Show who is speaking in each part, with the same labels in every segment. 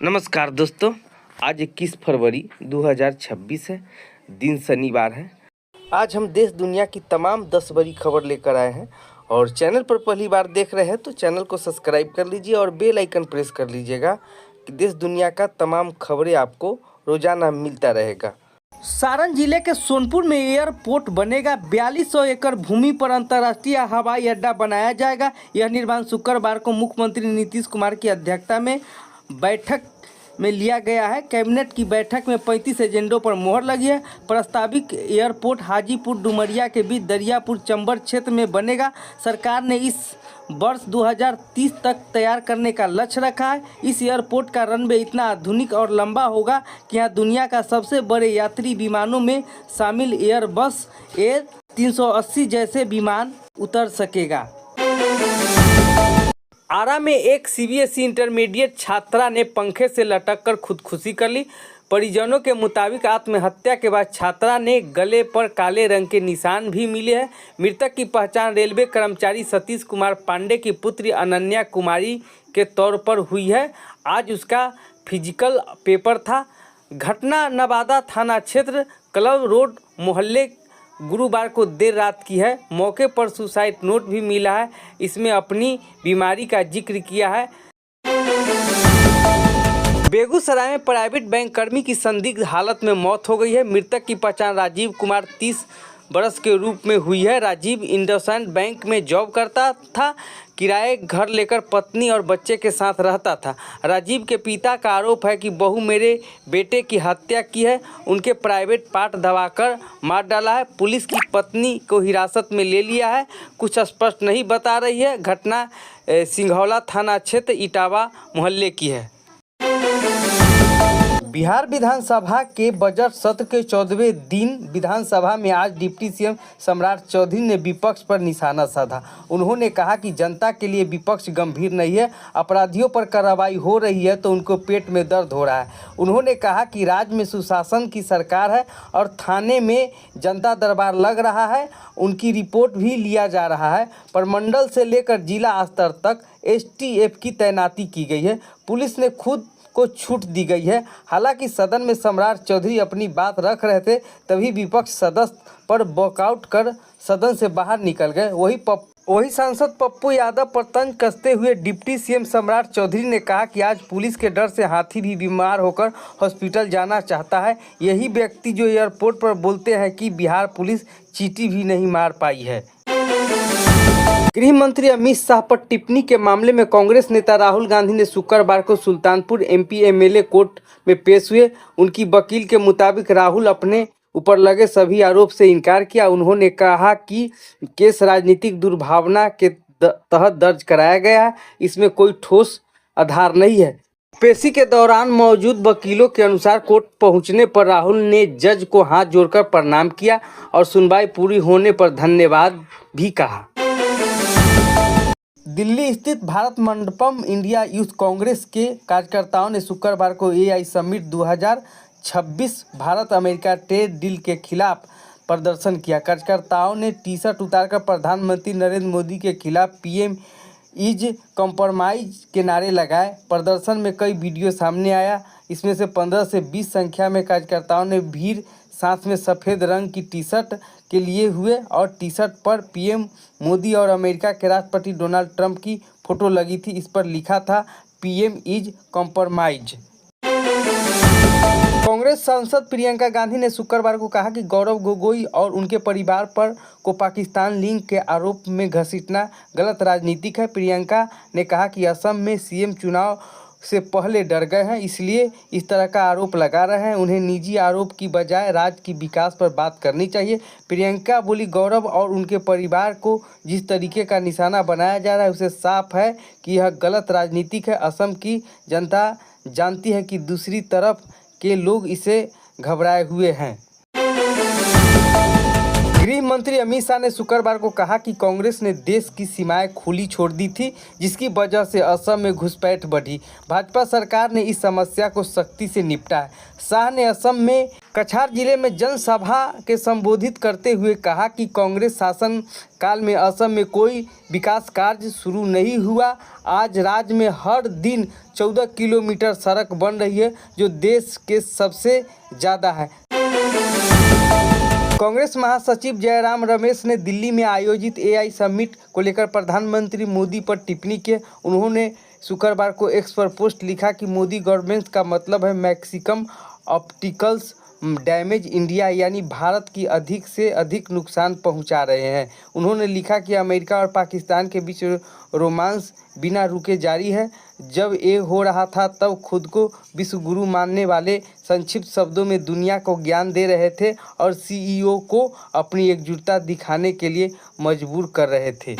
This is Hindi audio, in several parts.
Speaker 1: नमस्कार दोस्तों, आज 21 फरवरी 2026 है। दिन शनिवार है। आज हम देश दुनिया की तमाम 10 बड़ी खबर लेकर आए हैं और चैनल पर पहली बार देख रहे हैं तो चैनल को सब्सक्राइब कर लीजिए और बेल आइकन प्रेस कर लीजिएगा कि देश दुनिया का तमाम खबरें आपको रोजाना मिलता रहेगा। सारण जिले के सोनपुर में एयरपोर्ट बनेगा। 4200 एकड़ भूमि पर अंतर्राष्ट्रीय हवाई अड्डा बनाया जाएगा। यह निर्माण शुक्रवार को मुख्यमंत्री नीतीश कुमार की अध्यक्षता में बैठक में लिया गया है। कैबिनेट की बैठक में 35 एजेंडों पर मोहर लगी है। प्रस्तावित एयरपोर्ट हाजीपुर डुमरिया के बीच दरियापुर चंबर क्षेत्र में बनेगा। सरकार ने इस वर्ष 2030 तक तैयार करने का लक्ष्य रखा है। इस एयरपोर्ट का रनवे इतना आधुनिक और लंबा होगा कि यहाँ दुनिया का सबसे बड़े यात्री विमानों में शामिल एयरबस A380 जैसे विमान उतर सकेगा। आरा में एक CBSE इंटरमीडिएट छात्रा ने पंखे से लटककर खुदकुशी कर ली। परिजनों के मुताबिक आत्महत्या के बाद छात्रा ने गले पर काले रंग के निशान भी मिले हैं। मृतक की पहचान रेलवे कर्मचारी सतीश कुमार पांडे की पुत्री अनन्या कुमारी के तौर पर हुई है। आज उसका फिजिकल पेपर था। घटना नवादा थाना क्षेत्र क्लब रोड मोहल्ले गुरुवार को देर रात की है। मौके पर सुसाइड नोट भी मिला है। इसमें अपनी बीमारी का जिक्र किया है। बेगूसराय में प्राइवेट बैंक कर्मी की संदिग्ध हालत में मौत हो गई है। मृतक की पहचान राजीव कुमार 30 वर्ष के रूप में हुई है। राजीव इंडसइंड बैंक में जॉब करता था। किराए घर लेकर पत्नी और बच्चे के साथ रहता था। राजीव के पिता का आरोप है कि बहू मेरे बेटे की हत्या की है। उनके प्राइवेट पार्ट दबाकर मार डाला है। पुलिस की पत्नी को हिरासत में ले लिया है। कुछ स्पष्ट नहीं बता रही है। घटना सिंघौला थाना क्षेत्र इटावा मोहल्ले की है। बिहार विधानसभा के बजट सत्र के 14वें दिन विधानसभा में आज डिप्टी सीएम सम्राट चौधरी ने विपक्ष पर निशाना साधा। उन्होंने कहा कि जनता के लिए विपक्ष गंभीर नहीं है। अपराधियों पर कार्रवाई हो रही है तो उनको पेट में दर्द हो रहा है। उन्होंने कहा कि राज्य में सुशासन की सरकार है और थाने में जनता दरबार लग रहा है। उनकी रिपोर्ट भी लिया जा रहा है। प्रमंडल से लेकर जिला स्तर तक STF की तैनाती की गई है। पुलिस ने खुद को छूट दी गई है। हालांकि सदन में सम्राट चौधरी अपनी बात रख रहे थे तभी विपक्ष सदस्य पर वॉकआउट कर सदन से बाहर निकल गए। वही सांसद पप्पू यादव पर तंज कसते हुए डिप्टी सीएम सम्राट चौधरी ने कहा कि आज पुलिस के डर से हाथी भी बीमार होकर हॉस्पिटल जाना चाहता है। यही व्यक्ति जो एयरपोर्ट पर बोलते हैं कि बिहार पुलिस चींटी भी नहीं मार पाई है। गृह मंत्री अमित शाह पर टिप्पणी के मामले में कांग्रेस नेता राहुल गांधी ने शुक्रवार को सुल्तानपुर MP MLA कोर्ट में पेश हुए। उनकी वकील के मुताबिक राहुल अपने ऊपर लगे सभी आरोप से इनकार किया। उन्होंने कहा कि केस राजनीतिक दुर्भावना के तहत दर्ज कराया गया है। इसमें कोई ठोस आधार नहीं है। पेशी के दौरान मौजूद वकीलों के अनुसार कोर्ट पहुंचने पर राहुल ने जज को हाथ जोड़कर प्रणाम किया और सुनवाई पूरी होने पर धन्यवाद भी कहा। दिल्ली स्थित भारत मंडपम इंडिया यूथ कांग्रेस के कार्यकर्ताओं ने शुक्रवार को AI summit 2026 Bharat America trade deal के खिलाफ प्रदर्शन किया। कार्यकर्ताओं ने टी-शर्ट उतारकर प्रधानमंत्री नरेंद्र मोदी के खिलाफ PM इज कॉम्प्रोमाइज के नारे लगाए। प्रदर्शन में कई वीडियो सामने आया। इसमें से 15 से 20 संख्या में कार्यकर्ताओं ने भीड़ साथ में सफ़ेद रंग की टी-शर्ट के लिए हुए और टी-शर्ट पर PM मोदी और अमेरिका के राष्ट्रपति डोनाल्ड ट्रंप की फोटो लगी थी। इस पर लिखा था PM इज कॉम्प्रोमाइज। कांग्रेस सांसद प्रियंका गांधी ने शुक्रवार को कहा कि गौरव गोगोई और उनके परिवार पर को पाकिस्तान लिंक के आरोप में घसीटना गलत राजनीतिक है। प्रियंका ने कहा कि असम में CM चुनाव से पहले डर गए हैं, इसलिए इस तरह का आरोप लगा रहे हैं। उन्हें निजी आरोप की बजाय राज्य की विकास पर बात करनी चाहिए। प्रियंका बोली, गौरव और उनके परिवार को जिस तरीके का निशाना बनाया जा रहा है उसे साफ है कि यह गलत राजनीतिक है। असम की जनता जानती है कि दूसरी तरफ के लोग इसे घबराए हुए हैं। गृह गृह मंत्री अमित शाह ने शुक्रवार को कहा कि कांग्रेस ने देश की सीमाएं खुली छोड़ दी थी, जिसकी वजह से असम में घुसपैठ बढ़ी। भाजपा सरकार ने इस समस्या को सख्ती से निपटा है। शाह ने असम में कछार जिले में जनसभा के संबोधित करते हुए कहा कि कांग्रेस शासन काल में असम में कोई विकास कार्य शुरू नहीं हुआ। आज राज्य में हर दिन 14 किलोमीटर सड़क बन रही है, जो देश के सबसे ज़्यादा है। कांग्रेस महासचिव जयराम रमेश ने दिल्ली में आयोजित एआई समिट को लेकर प्रधानमंत्री मोदी पर टिप्पणी की। उन्होंने शुक्रवार को एक्स पर पोस्ट लिखा कि मोदी गवर्नमेंट का मतलब है मैक्सिमम ऑप्टिकल्स डैमेज इंडिया, यानी भारत की अधिक से अधिक नुकसान पहुंचा रहे हैं। उन्होंने लिखा कि अमेरिका और पाकिस्तान के बीच रोमांस बिना रुके जारी है। जब ये हो रहा था तब खुद को विश्व गुरु मानने वाले संक्षिप्त शब्दों में दुनिया को ज्ञान दे रहे थे और सीईओ को अपनी एकजुटता दिखाने के लिए मजबूर कर रहे थे।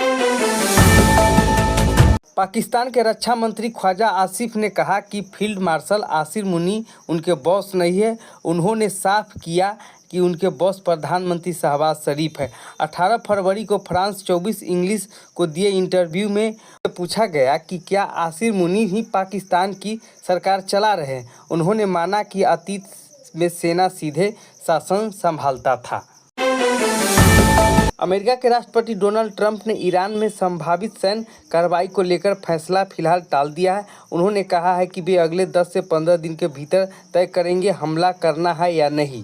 Speaker 1: पाकिस्तान के रक्षा मंत्री ख्वाजा आसिफ ने कहा कि फील्ड मार्शल आसिर मुनी उनके बॉस नहीं है। उन्होंने साफ किया कि उनके बॉस प्रधानमंत्री शहबाज शरीफ है। 18 फरवरी को फ्रांस 24 इंग्लिश को दिए इंटरव्यू में पूछा गया कि क्या आसिर मुनी ही पाकिस्तान की सरकार चला रहे हैं। उन्होंने माना कि अतीत में सेना सीधे शासन संभालता था। अमेरिका के राष्ट्रपति डोनाल्ड ट्रंप ने ईरान में संभावित सैन्य कार्रवाई को लेकर फैसला फिलहाल टाल दिया है। उन्होंने कहा है कि वे अगले 10 से 15 दिन के भीतर तय करेंगे हमला करना है या नहीं।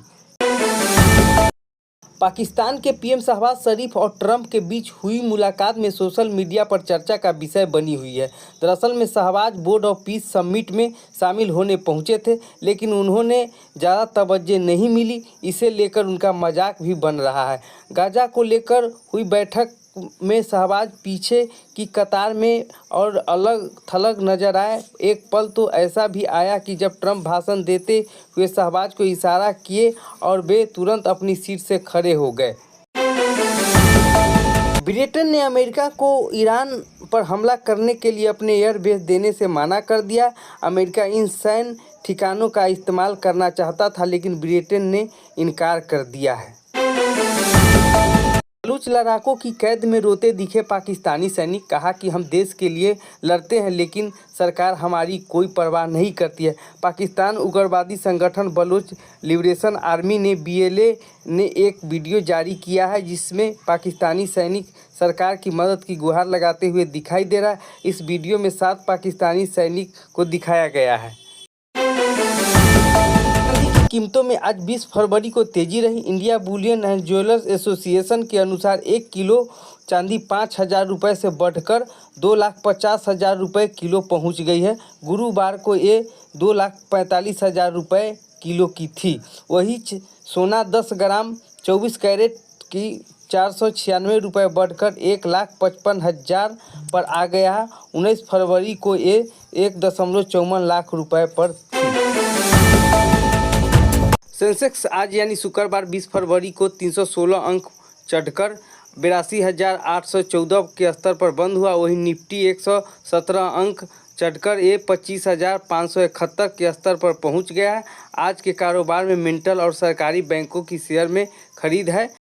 Speaker 1: पाकिस्तान के पीएम शहबाज शरीफ और ट्रंप के बीच हुई मुलाकात में सोशल मीडिया पर चर्चा का विषय बनी हुई है। दरअसल में Shehbaz board of peace summit में शामिल होने पहुंचे थे, लेकिन उन्होंने ज़्यादा तवज्जो नहीं मिली। इसे लेकर उनका मजाक भी बन रहा है। गाजा को लेकर हुई बैठक में शहबाज पीछे की कतार में और अलग थलग नजर आए। एक पल तो ऐसा भी आया कि जब ट्रंप भाषण देते हुए शहबाज को इशारा किए और वे तुरंत अपनी सीट से खड़े हो गए। ब्रिटेन ने अमेरिका को ईरान पर हमला करने के लिए अपने एयरबेस देने से मना कर दिया। अमेरिका इन सैन्य ठिकानों का इस्तेमाल करना चाहता था, लेकिन ब्रिटेन ने इनकार कर दिया है। बलूच लड़ाकों की कैद में रोते दिखे पाकिस्तानी सैनिक, कहा कि हम देश के लिए लड़ते हैं लेकिन सरकार हमारी कोई परवाह नहीं करती है। पाकिस्तान उग्रवादी संगठन बलूच लिबरेशन आर्मी ने BLA ने एक वीडियो जारी किया है, जिसमें पाकिस्तानी सैनिक सरकार की मदद की गुहार लगाते हुए दिखाई दे रहा है। इस वीडियो में 7 पाकिस्तानी सैनिक को दिखाया गया है। कीमतों में आज 20 फरवरी को तेजी रही। India Boolean and jewellers association के अनुसार 1 किलो चांदी 5,000 रुपये से बढ़कर 2,50,000 रुपये किलो पहुंच गई है। गुरुवार को ये 2,45,000 रुपये किलो की थी। वही सोना 10 ग्राम 24 कैरेट की 496 रुपये बढ़कर 1,55,000 पर आ गया है। 19 फरवरी को ये 1.54 लाख रुपये पर थी। सेंसेक्स आज यानी शुक्रवार 20 फरवरी को 316 अंक चढ़कर 82,814 के स्तर पर बंद हुआ। वहीं निफ्टी 117 अंक चढ़कर 25,571 के स्तर पर पहुंच गया है। आज के कारोबार में मेंटल और सरकारी बैंकों की शेयर में खरीद है।